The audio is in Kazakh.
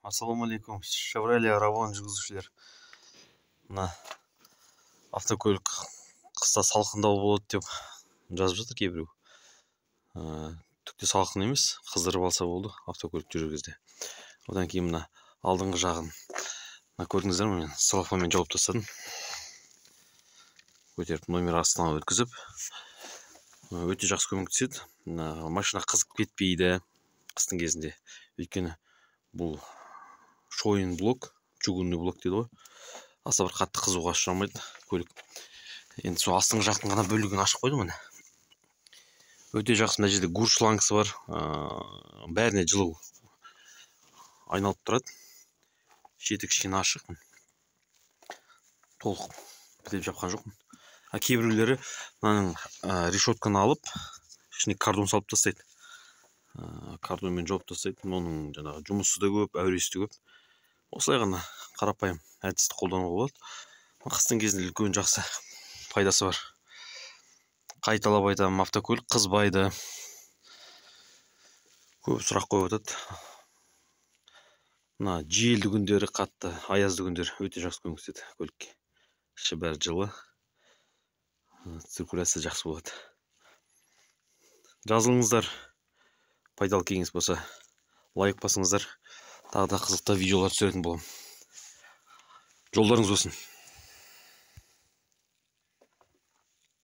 Ассалаумағалейкум, Chevrolet Ravon жүргізушілер. Мына автокөлік қыста салқындау болады деп жазып жатыр кейбіреу. Түкте салқын емес, қыздырып алса болды автокөлік жүрер кезде. Одан кейін мына алдыңғы жағын көрдіңіздер ме, мен целлофанмен жауып тастадым. Көтеріп номер астына өткізіп, өте жақсы көмектеседі. Машина қызып кетпейді қыстың кезінде. Өйткені бұл шойын блок, чугунный блок дейді ғой. Аса бір қатты қызуға ұшырамайды көлік. Енді сол астыңғы жақтың ғана бөлігін ашып қойдым міне. Өте жақсы, мына жерде гур шлангысы бар. Бәріне жылу айналып тұрады. Шеті кішкене ашық. Толық бітеп жапқан жоқпын. Кейбіреулері мынаның решетканы алып, ішіне кардон салып тастайды. Кардонмен жауып тастайды. Оның жаңағы жұмысы да көп, әуресі де көп. Осылай ғана қарапайым әдісті қолдануға болады. Қыстың кезінде үлкен жақсы пайдасы бар. Қайталап айтамын, автокөлік қызбайды. Көп сұрақ қойып жатады. Мына желді күндері, қатты аязды күндері өте жақсы көмектеседі көлікке. Іші бәрі жылы. Циркуляция жақсы болады. Жазылыңыздар. Пайдалы кеңес болса, лайк басыңыздар. Тағы да қызықты видеолар түсіретін боламын. Жолдарыңыз болсын.